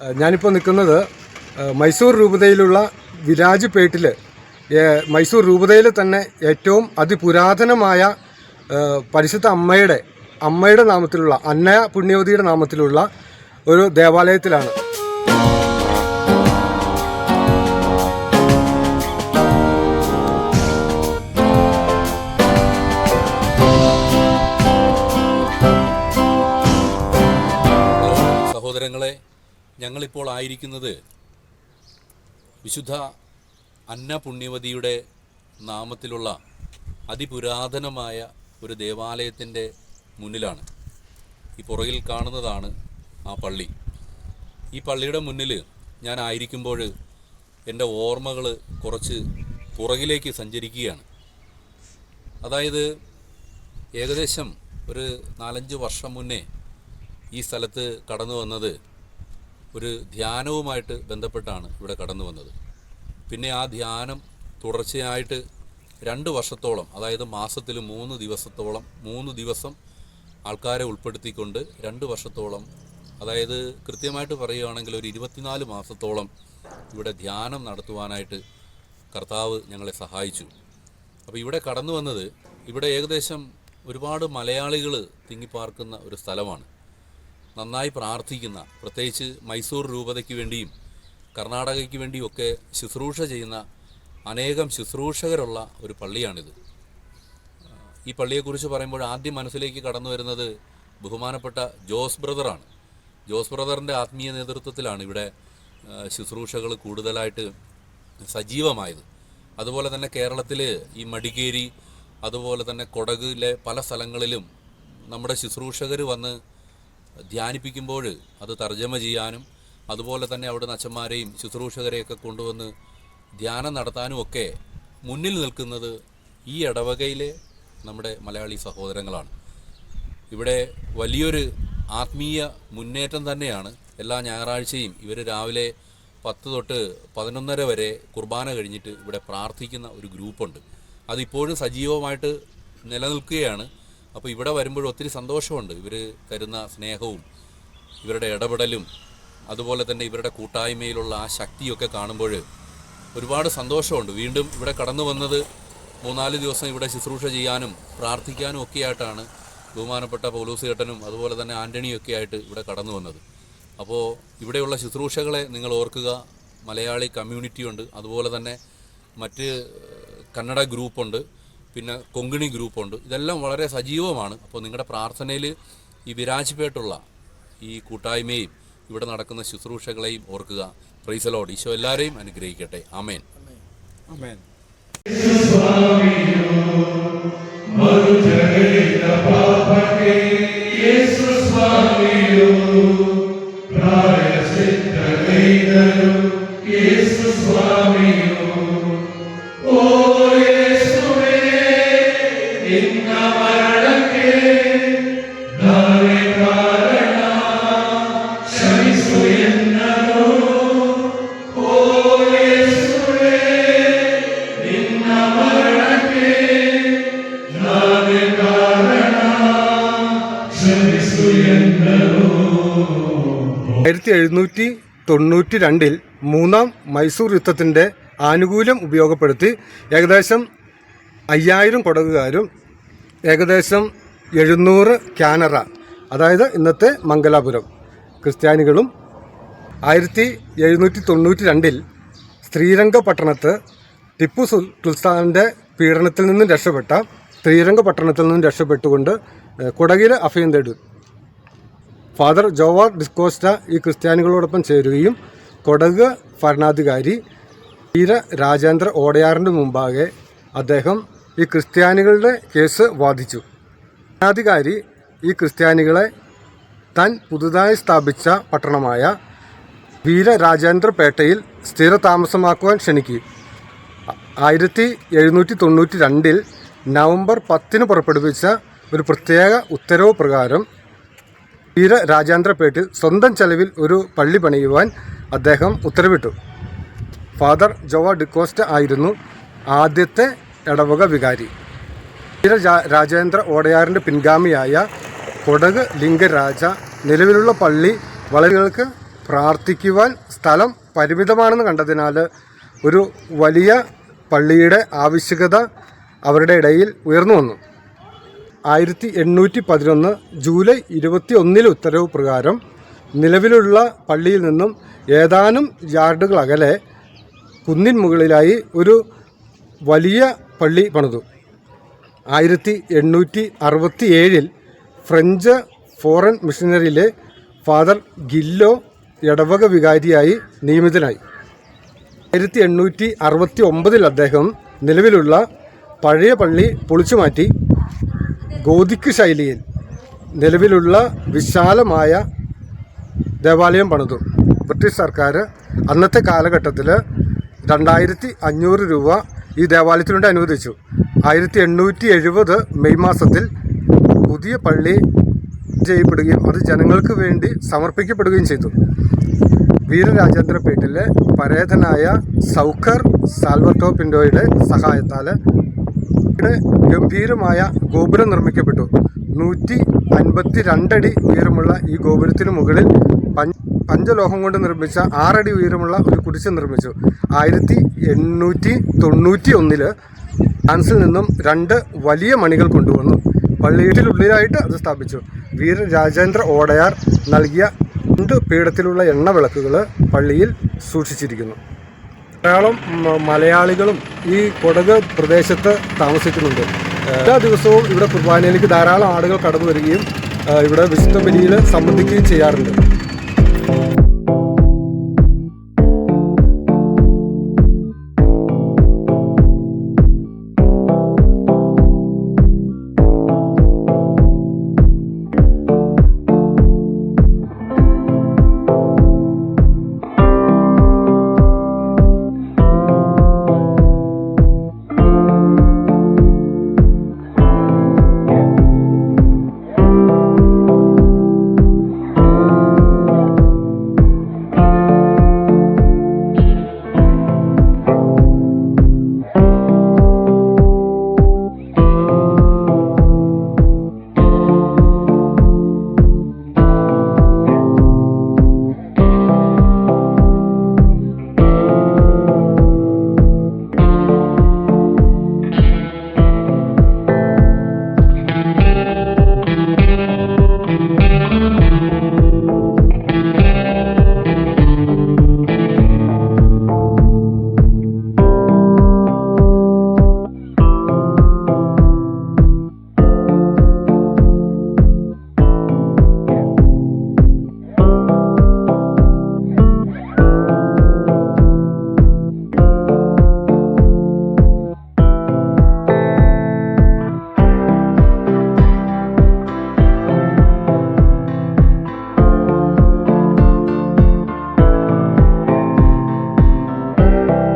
ഞാനിപ്പോൾ നിൽക്കുന്നത് മൈസൂർ രൂപതയിലുള്ള വിരാജ്പേട്ടിൽ മൈസൂർ രൂപതയിൽ തന്നെ ഏറ്റവും അതിപുരാതനമായ പരിശുദ്ധ അമ്മയുടെ നാമത്തിലുള്ള അന്നയ പുണ്യവതിയുടെ നാമത്തിലുള്ള ഒരു ദേവാലയത്തിലാണ്. സഹോദരങ്ങളെ, ഞങ്ങളിപ്പോൾ ആയിരിക്കുന്നത് വിശുദ്ധ അന്ന പുണ്യവതിയുടെ നാമത്തിലുള്ള അതിപുരാതനമായ ഒരു ദേവാലയത്തിൻ്റെ മുന്നിലാണ്. ഈ പുറകിൽ കാണുന്നതാണ് ആ പള്ളി. ഈ പള്ളിയുടെ മുന്നിൽ ഞാൻ ആയിരിക്കുമ്പോൾ എൻ്റെ ഓർമ്മകൾ കുറച്ച് പുറകിലേക്ക് സഞ്ചരിക്കുകയാണ്. അതായത് ഏകദേശം ഒരു 4-5 വർഷം മുന്നേ ഈ സ്ഥലത്ത് കടന്നു വന്നത് ഒരു ധ്യാനവുമായിട്ട് ബന്ധപ്പെട്ടാണ് ഇവിടെ കടന്നു വന്നത്. പിന്നെ ആ ധ്യാനം തുടർച്ചയായിട്ട് 2 വർഷത്തോളം, അതായത് മാസത്തിൽ 3 ദിവസം ആൾക്കാരെ ഉൾപ്പെടുത്തിക്കൊണ്ട് 2 വർഷത്തോളം, അതായത് കൃത്യമായിട്ട് പറയുകയാണെങ്കിൽ ഒരു 24 മാസത്തോളം ഇവിടെ ധ്യാനം നടത്തുവാനായിട്ട് കർത്താവ് ഞങ്ങളെ സഹായിച്ചു. അപ്പോൾ ഇവിടെ കടന്നു വന്നത്, ഇവിടെ ഏകദേശം ഒരുപാട് മലയാളികൾ തിങ്ങിപ്പാർക്കുന്ന ഒരു സ്ഥലമാണ്. നന്നായി പ്രാർത്ഥിക്കുന്ന, പ്രത്യേകിച്ച് മൈസൂർ രൂപതയ്ക്ക് വേണ്ടിയും കർണാടകയ്ക്ക് വേണ്ടിയും ഒക്കെ ശുശ്രൂഷ ചെയ്യുന്ന അനേകം ശുശ്രൂഷകരുള്ള ഒരു പള്ളിയാണിത്. ഈ പള്ളിയെക്കുറിച്ച് പറയുമ്പോൾ ആദ്യം മനസ്സിലേക്ക് കടന്നു വരുന്നത് ബഹുമാനപ്പെട്ട ജോസ് ബ്രദറാണ്. ജോസ് ബ്രദറിൻ്റെ ആത്മീയ നേതൃത്വത്തിലാണ് ഇവിടെ ശുശ്രൂഷകൾ കൂടുതലായിട്ട് സജീവമായത്. അതുപോലെ തന്നെ കേരളത്തിൽ ഈ മടിക്കേരി, അതുപോലെ തന്നെ കൊടകിലെ പല സ്ഥലങ്ങളിലും നമ്മുടെ ശുശ്രൂഷകർ വന്ന് ധ്യാനിപ്പിക്കുമ്പോൾ അത് തർജ്ജമ ചെയ്യാനും, അതുപോലെ തന്നെ അവിടുന്ന് അച്ഛന്മാരെയും ശുശ്രൂഷകരെയൊക്കെ കൊണ്ടുവന്ന് ധ്യാനം നടത്താനും ഒക്കെ മുന്നിൽ നിൽക്കുന്നത് ഈ ഇടവകയിലെ നമ്മുടെ മലയാളി സഹോദരങ്ങളാണ്. ഇവിടെ വലിയൊരു ആത്മീയ മുന്നേറ്റം തന്നെയാണ്. എല്ലാ ഞായറാഴ്ചയും ഇവർ രാവിലെ 10 തൊട്ട് 11:30 വരെ കുർബാന കഴിഞ്ഞിട്ട് ഇവിടെ പ്രാർത്ഥിക്കുന്ന ഒരു ഗ്രൂപ്പുണ്ട്. അതിപ്പോഴും സജീവമായിട്ട് നിലനിൽക്കുകയാണ്. അപ്പോൾ ഇവിടെ വരുമ്പോൾ ഒത്തിരി സന്തോഷമുണ്ട്. ഇവർ തരുന്ന സ്നേഹവും ഇവരുടെ ഇടപെടലും അതുപോലെ തന്നെ ഇവരുടെ കൂട്ടായ്മയിലുള്ള ആ ശക്തിയൊക്കെ കാണുമ്പോൾ ഒരുപാട് സന്തോഷമുണ്ട്. വീണ്ടും ഇവിടെ കടന്നു വന്നത് 3-4 ദിവസം ഇവിടെ ശുശ്രൂഷ ചെയ്യാനും പ്രാർത്ഥിക്കാനും ഒക്കെ ആയിട്ടാണ് ബഹുമാനപ്പെട്ട പൗലോസ് ചേട്ടനും അതുപോലെ തന്നെ ആൻ്റണിയൊക്കെ ആയിട്ട് ഇവിടെ കടന്നു വന്നത്. അപ്പോൾ ഇവിടെയുള്ള ശുശ്രൂഷകളെ നിങ്ങൾ ഓർക്കുക. മലയാളി കമ്മ്യൂണിറ്റിയുണ്ട്, അതുപോലെ തന്നെ മറ്റ് കന്നഡ ഗ്രൂപ്പുണ്ട്, പിന്നെ കൊങ്കിണി ഗ്രൂപ്പുണ്ട്. ഇതെല്ലാം വളരെ സജീവമാണ്. അപ്പോൾ നിങ്ങളുടെ പ്രാർത്ഥനയിൽ ഈ വിരാജ്പേട്ടുള്ള ഈ കൂട്ടായ്മയും ഇവിടെ നടക്കുന്ന ശുശ്രൂഷകളെയും ഓർക്കുക. Praise the Lord. ഈശോ എല്ലാവരെയും അനുഗ്രഹിക്കട്ടെ. ആമേൻ. ആമേൻ. ആയിരത്തി 1792 മൂന്നാം മൈസൂർ യുദ്ധത്തിൻ്റെ ആനുകൂല്യം ഉപയോഗപ്പെടുത്തി ഏകദേശം 5000 കൊടകുകാരും ഏകദേശം 700 കാനറ, അതായത് ഇന്നത്തെ മംഗലാപുരം ക്രിസ്ത്യാനികളും 1792 ശ്രീരംഗപട്ടണത്ത് ടിപ്പു സുൽത്താൻ്റെ പീഡനത്തിൽ നിന്നും രക്ഷപ്പെട്ടുകൊണ്ട് കൊടകിലെ അഭയം തേടി ഫാദർ ജോവാർ ഡിക്കോസ്റ്റ ഈ ക്രിസ്ത്യാനികളോടൊപ്പം ചേരുകയും കൊടക് ഭരണാധികാരി വീര രാജേന്ദ്ര ഓടയാറിൻ്റെ മുമ്പാകെ അദ്ദേഹം ഈ ക്രിസ്ത്യാനികളുടെ കേസ് വാദിച്ചു. ഭരണാധികാരി ഈ ക്രിസ്ത്യാനികളെ താൻ പുതുതായി സ്ഥാപിച്ച പട്ടണമായ വീരരാജേന്ദ്രപേട്ടയിൽ സ്ഥിരതാമസമാക്കുവാൻ ക്ഷണിച്ചു. 1792 നവംബർ 10 പുറപ്പെടുവിച്ച ഒരു പ്രത്യേക ഉത്തരവ് പ്രകാരം വീരരാജേന്ദ്രപേട്ടിൽ സ്വന്തം ചെലവിൽ ഒരു പള്ളി പണിയുവാൻ അദ്ദേഹം ഉത്തരവിട്ടു. ഫാദർ ജോവാ ഡിക്കോസ്റ്റ ആയിരുന്നു ആദ്യത്തെ ഇടവക വികാരി. രാജേന്ദ്ര ഓടയാറിൻ്റെ പിൻഗാമിയായ കൊടക് ലിംഗരാജ നിലവിലുള്ള പള്ളി വളരെകൾക്ക് പ്രാർത്ഥിക്കുവാൻ സ്ഥലം പരിമിതമാണെന്ന് കണ്ടതിനാൽ ഒരു വലിയ പള്ളിയുടെ ആവശ്യകത അവരുടെ ഇടയിൽ ഉയർന്നു വന്നു. 1811 ജൂലൈ 21 ഉത്തരവ് പ്രകാരം നിലവിലുള്ള പള്ളിയിൽ നിന്നും ഏതാനും യാർഡുകൾ അകലെ കുന്നിൻ മുകളിലായി ഒരു വലിയ പള്ളി പണിതു. 1867 ഫ്രഞ്ച് ഫോറിൻ മിഷനറിയിലെ ഫാദർ ഗില്ലോ ഇടവക വികാരിയായി നിയമിതനായി. 1869 അദ്ദേഹം നിലവിലുള്ള പഴയ പള്ളി പൊളിച്ചുമാറ്റി ഗോതിക് ശൈലിയിൽ നിലവിലുള്ള വിശാലമായ ദേവാലയം പണിതു. ബ്രിട്ടീഷ് സർക്കാർ അന്നത്തെ കാലഘട്ടത്തിൽ 2500 രൂപ ഈ ദേവാലയത്തിനു വേണ്ടി അനുവദിച്ചു. 1870 മെയ് മാസത്തിൽ പുതിയ പള്ളി ചെയ്യപ്പെടുകയും അത് ജനങ്ങൾക്ക് വേണ്ടി സമർപ്പിക്കപ്പെടുകയും ചെയ്തു. വീരരാജേന്ദ്രപേട്ടിലെ പരേതനായ സൗഖർ സാൽവട്ടോ പിൻഡോയുടെ സഹായത്താൽ ഗംഭീരമായ ഗോപുരം നിർമ്മിക്കപ്പെട്ടു. 152 അടി ഉയരമുള്ള ഈ ഗോപുരത്തിന് മുകളിൽ പഞ്ചലോഹം കൊണ്ട് നിർമ്മിച്ച 6 അടി ഉയരമുള്ള ഒരു കുരിശ് നിർമ്മിച്ചു. 1891 ഫ്രാൻസിൽ നിന്നും 2 വലിയ മണികൾ കൊണ്ടുവന്നു പള്ളിയിലുള്ളിലായിട്ട് അത് സ്ഥാപിച്ചു. വീരരാജേന്ദ്ര ഓടയാർ നൽകിയ 2 പീഠത്തിലുള്ള എണ്ണ വിളക്കുകൾ പള്ളിയിൽ സൂക്ഷിച്ചിരിക്കുന്നു. ധാരാളം മലയാളികളും ഈ കൊടക് പ്രദേശത്ത് താമസിക്കുന്നുണ്ട്. എല്ലാ ദിവസവും ഇവിടെ കുർബാനയിലേക്ക് ധാരാളം ആളുകൾ കടന്നു വരികയും ഇവിടെ വിശുദ്ധ ബലിയിൽ സംബന്ധിക്കുകയും ചെയ്യാറുണ്ട്.